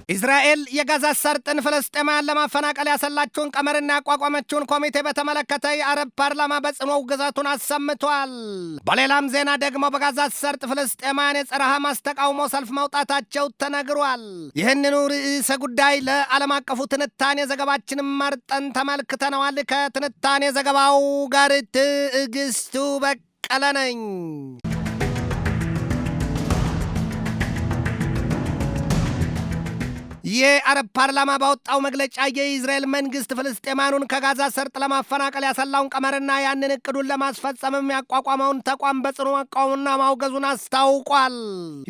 እስራኤል የጋዛ ሰርጥን ፍልስጤማውያን ለማፈናቀል ያሰላችውን ቀመርና ያቋቋመችውን ኮሚቴ በተመለከተ የአረብ ፓርላማ በጽኑ ግዛቱን አሰምቷል። በሌላም ዜና ደግሞ በጋዛ ሰርጥ ፍልስጤማውያን የጸረ ሐማስ ተቃውሞ ሰልፍ መውጣታቸው ተነግሯል። ይህንኑ ርዕሰ ጉዳይ ለዓለም አቀፉ ትንታኔ ዘገባችንን መርጠን ተመልክተነዋል። ከትንታኔ ዘገባው ጋር ትዕግስቱ በቀለ ነኝ። የአረብ ፓርላማ ባወጣው መግለጫ የእስራኤል መንግስት ፍልስጤማኑን ከጋዛ ሰርጥ ለማፈናቀል ያሰላውን ቀመርና ያንን እቅዱን ለማስፈጸምም ያቋቋመውን ተቋም በጽኑ መቃወሙና ማውገዙን አስታውቋል።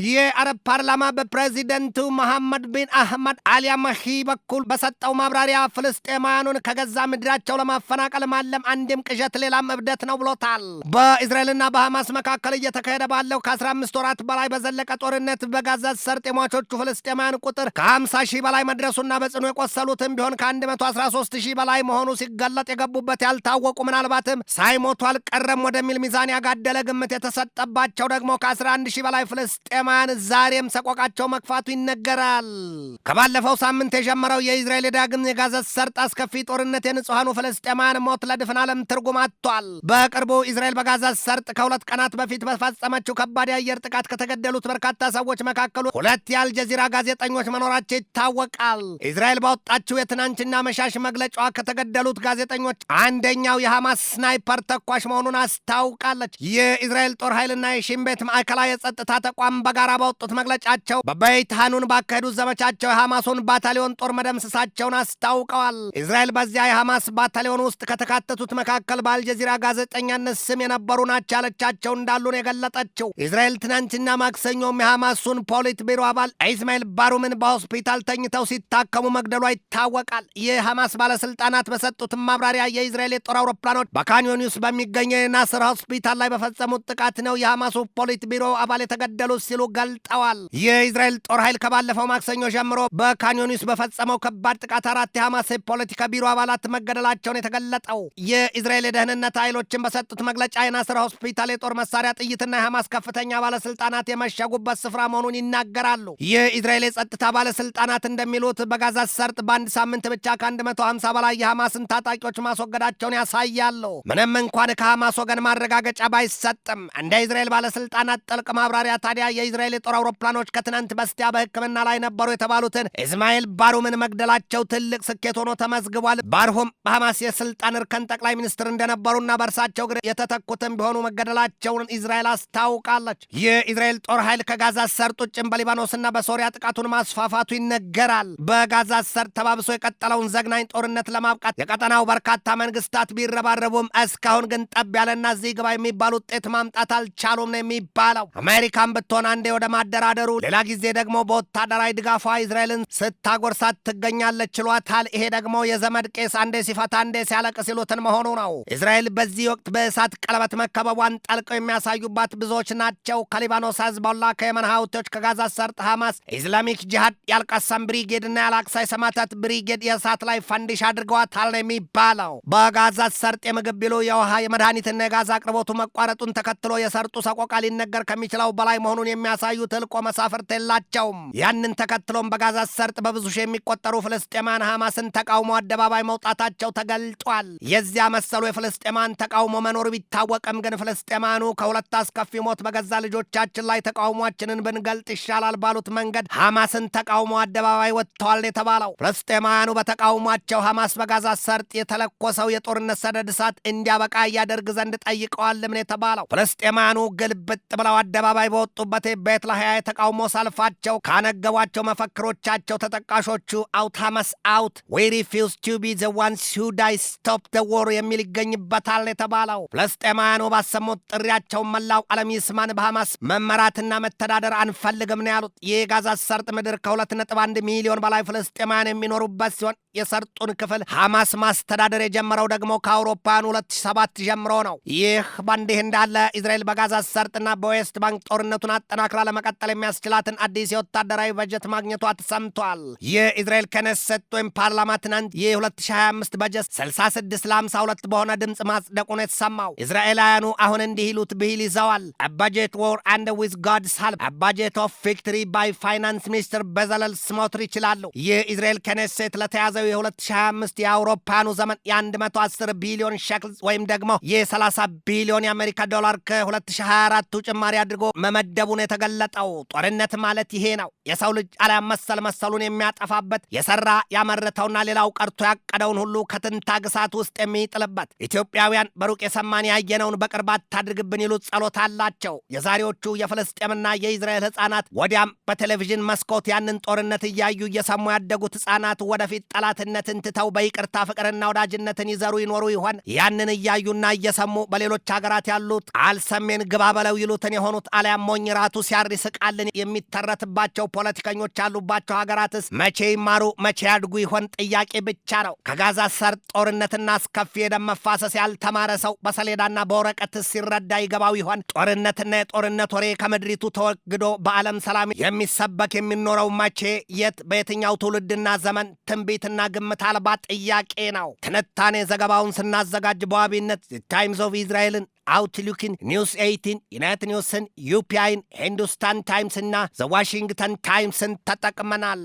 የአረብ ፓርላማ በፕሬዚደንቱ መሐመድ ቢን አህመድ አልያማሂ በኩል በሰጠው ማብራሪያ ፍልስጤማኑን ከገዛ ምድራቸው ለማፈናቀል ማለም አንድም ቅዠት ሌላም እብደት ነው ብሎታል። በእስራኤልና በሐማስ መካከል እየተካሄደ ባለው ከ15 ወራት በላይ በዘለቀ ጦርነት በጋዛ ሰርጥ የሟቾቹ ፍልስጤማውያን ቁጥር ከ50 ሺህ በላይ መድረሱና በጽኑ የቆሰሉትም ቢሆን ከ113 ሺህ በላይ መሆኑ ሲገለጥ የገቡበት ያልታወቁ ምናልባትም ሳይሞቱ አልቀረም ወደሚል ሚዛን ያጋደለ ግምት የተሰጠባቸው ደግሞ ከ11 ሺህ በላይ ፍልስጤማውያን ዛሬም ሰቆቃቸው መክፋቱ ይነገራል። ከባለፈው ሳምንት የጀመረው የእስራኤል ዳግም የጋዛ ሰርጥ አስከፊ ጦርነት የንጹሐኑ ፍልስጤማውያን ሞት ለድፍን ዓለም ትርጉም አጥቷል። በቅርቡ እስራኤል በጋዛ ሰርጥ ከ2 ቀናት በፊት በፈጸመችው ከባድ የአየር ጥቃት ከተገደሉት በርካታ ሰዎች መካከሉ 2 የአልጀዚራ ጋዜጠኞች መኖራቸው ይታወቃል። እስራኤል ባወጣችው የትናንትና መሻሽ መግለጫዋ ከተገደሉት ጋዜጠኞች አንደኛው የሐማስ ስናይፐር ተኳሽ መሆኑን አስታውቃለች። የእስራኤል ጦር ኃይልና የሺን ቤት ማዕከላዊ የጸጥታ ተቋም በጋራ ባወጡት መግለጫቸው በቤት ሐኑን ባካሄዱት ዘመቻቸው የሐማሱን ባታሊዮን ጦር መደምሰሳቸውን አስታውቀዋል። እስራኤል በዚያ የሐማስ ባታሊዮን ውስጥ ከተካተቱት መካከል በአልጀዚራ ጋዜጠኛነት ስም የነበሩ ናቸው ያለቻቸው እንዳሉ ነው የገለጠችው። እስራኤል ትናንትና ማክሰኞም የሐማሱን ፖሊት ቢሮ አባል ኢስማኤል ባሩምን በሆስፒታል ተኝተው ሲታከሙ መግደሏ ይታወቃል። የሐማስ ባለስልጣናት በሰጡት ማብራሪያ የእስራኤል የጦር አውሮፕላኖች በካን ዩኒስ በሚገኘው የናስር ሆስፒታል ላይ በፈጸሙት ጥቃት ነው የሐማሱ ፖሊት ቢሮ አባል የተገደሉት ሲሉ ገልጠዋል። የእስራኤል ጦር ኃይል ከባለፈው ማክሰኞ ጀምሮ በካን ዩኒስ በፈጸመው ከባድ ጥቃት 4 የሐማስ የፖለቲካ ቢሮ አባላት መገደላቸውን የተገለጠው የእስራኤል የደህንነት ኃይሎችን በሰጡት መግለጫ የናስር ሆስፒታል የጦር መሳሪያ ጥይትና የሐማስ ከፍተኛ ባለስልጣናት የመሸጉበት ስፍራ መሆኑን ይናገራሉ። የእስራኤል የጸጥታ ባለስልጣናት እንደሚሉት በጋዛ ሰርጥ በአንድ ሳምንት ብቻ ከ150 በላይ የሐማስን ታጣቂዎች ማስወገዳቸውን ያሳያሉ። ምንም እንኳን ከሐማስ ወገን ማረጋገጫ ባይሰጥም እንደ እስራኤል ባለስልጣናት ጥልቅ ማብራሪያ ታዲያ የእስራኤል የጦር አውሮፕላኖች ከትናንት በስቲያ በሕክምና ላይ ነበሩ የተባሉትን ኢስማኤል ባሩምን መግደላቸው ትልቅ ስኬት ሆኖ ተመዝግቧል። ባርሁም በሐማስ የስልጣን እርከን ጠቅላይ ሚኒስትር እንደነበሩና በእርሳቸው እግር የተተኩትም ቢሆኑ መገደላቸውን እስራኤል አስታውቃለች። የእስራኤል ጦር ኃይል ከጋዛ ሰርጥ ውጭም በሊባኖስና በሶሪያ ጥቃቱን ማስፋፋቱ ይነገራል። በጋዛ ሰርጥ ተባብሶ የቀጠለውን ዘግናኝ ጦርነት ለማብቃት የቀጠናው በርካታ መንግስታት ቢረባረቡም እስካሁን ግን ጠብ ያለና እዚህ ግባ የሚባል ውጤት ማምጣት አልቻሉም ነው የሚባለው። አሜሪካን ብትሆን አንዴ ወደ ማደራደሩ፣ ሌላ ጊዜ ደግሞ በወታደራዊ ድጋፏ እስራኤልን ስታጎርሳት ትገኛለች ችሏታል። ይሄ ደግሞ የዘመድ ቄስ አንዴ ሲፈታ አንዴ ሲያለቅስ ሲሉትን መሆኑ ነው። እስራኤል በዚህ ወቅት በእሳት ቀለበት መከበቧን ጠልቀው የሚያሳዩባት ብዙዎች ናቸው። ከሊባኖስ ሂዝቦላ፣ ከየመን ሀውቲዎች፣ ከጋዛ ሰርጥ ሐማስ፣ ኢስላሚክ ጂሃድ፣ ያልቃሳም ብሪጌድና ያላክሳ የሰማዕታት ብሪጌድ የእሳት ላይ ፈንዲሽ አድርገዋታል ነው የሚባለው። በጋዛ ሰርጥ የምግብ ቢሉ የውሃ የመድኃኒትና የጋዛ አቅርቦቱ መቋረጡን ተከትሎ የሰርጡ ሰቆቃ ሊነገር ከሚችለው በላይ መሆኑን የሚያሳዩ ትልቆ መሳፍርት የላቸውም። ያንን ተከትሎም በጋዛ ሰርጥ በብዙ ሺህ የሚቆጠሩ ፍልስጤማን ሐማስን ተቃውሞ አደባባይ መውጣታቸው ተገልጧል። የዚያ መሰሉ የፍልስጤማን ተቃውሞ መኖር ቢታወቅም ግን ፍልስጤማኑ ከሁለት አስከፊ ሞት በገዛ ልጆቻችን ላይ ተቃውሟችንን ብንገልጥ ይሻላል ባሉት መንገድ ሐማስን ተቃውሞ አደባባይ ወጥተዋል የተባለው ፍልስጤማውያኑ በተቃውሟቸው ሐማስ በጋዛ ሰርጥ የተለኮሰው የጦርነት ሰደድ እሳት እንዲያበቃ እያደርግ ዘንድ ጠይቀዋል ምን የተባለው ፍልስጤማውያኑ ግልብጥ ብለው አደባባይ በወጡበት ቤት ለህያ የተቃውሞ ሰልፋቸው ካነገቧቸው መፈክሮቻቸው ተጠቃሾቹ አውት ሐማስ አውት፣ ዊ ሪፊውዝ ቱ ቢ ዘ ዋንስ ሁ ዳይ ስቶፕ ዘ ዎር የሚል ይገኝበታል የተባለው ፍልስጤማውያኑ ባሰሙት ጥሪያቸው መላው ዓለም ይስማን፣ በሐማስ መመራትና መተዳደር አንፈልግም ነው ያሉት። የጋዛ ሰርጥ ምድር ከ2.1 ሚሊዮን በላይ ፍልስጤማውያን የሚኖሩበት ሲሆን የሰርጡን ክፍል ሐማስ ማስተዳደር የጀመረው ደግሞ ከአውሮፓውያኑ 2007 ጀምሮ ነው። ይህ በእንዲህ እንዳለ እስራኤል በጋዛ ሰርጥና በዌስት ባንክ ጦርነቱን አጠናክራ ለመቀጠል የሚያስችላትን አዲስ የወታደራዊ በጀት ማግኘቷ ተሰምቷል። የእስራኤል ከነሴት ወይም ፓርላማ ትናንት የ2025 በጀት 66 ለ52 በሆነ ድምፅ ማጽደቁን የተሰማው እስራኤላውያኑ አሁን እንዲህ ይሉት ብሂል ይዘዋል። a budget war and with God's help, a budget of victory by finance minister Bezalel ስሞትሪች ይላሉ። የኢዝራኤል ከኔሴት ለተያዘው የ2025 የአውሮፓውያኑ ዘመን የ110 ቢሊዮን ሸክልስ ወይም ደግሞ የ30 ቢሊዮን የአሜሪካ ዶላር ከ2024ቱ ጭማሪ አድርጎ መመደቡን የተገለጠው። ጦርነት ማለት ይሄ ነው። የሰው ልጅ አሊያም መሰሉን የሚያጠፋበት፣ የሰራ ያመረተውና ሌላው ቀርቶ ያቀደውን ሁሉ ከትንታግ እሳት ውስጥ የሚጥልበት። ኢትዮጵያውያን በሩቅ የሰማን ያየነውን በቅርብ አታድርግብን ይሉት ጸሎት አላቸው። የዛሬዎቹ የፍልስጤምና የኢዝራኤል ሕፃናት ወዲያም በቴሌቪዥን መስኮት ያንን ጦርነት እያዩ እየሰሙ ያደጉት ሕፃናት ወደፊት ጠላትነትን ትተው በይቅርታ ፍቅርና ወዳጅነትን ይዘሩ ይኖሩ ይሆን? ያንን እያዩና እየሰሙ በሌሎች ሀገራት ያሉት አልሰሜን ግባ በለው ይሉትን የሆኑት አሊያም ሞኝ ራቱ ሲያር ይስቃልን የሚተረትባቸው ፖለቲከኞች ያሉባቸው ሀገራትስ መቼ ይማሩ መቼ ያድጉ ይሆን? ጥያቄ ብቻ ነው። ከጋዛ ሰርጥ ጦርነትና አስከፊ የደም መፋሰስ ያልተማረ ሰው በሰሌዳና በወረቀትስ ሲረዳ ይገባው ይሆን? ጦርነትና የጦርነት ወሬ ከምድሪቱ ተወግዶ በዓለም ሰላም የሚሰበክ የሚኖረው መቼ፣ የት፣ በየትኛው ትውልድና ዘመን? ትንቢትና ግምት አልባ ጥያቄ ነው። ትንታኔ ዘገባውን ስናዘጋጅ በዋቢነት ታይምስ ኦፍ ኢዝራኤልን፣ አውትሉክን፣ ኒውስ 18፣ ዩናይትድ ኒውስን፣ ዩፒአይን፣ ሂንዱስታን ታይምስ እና ዘ ዋሽንግተን ታይምስን ተጠቅመናል።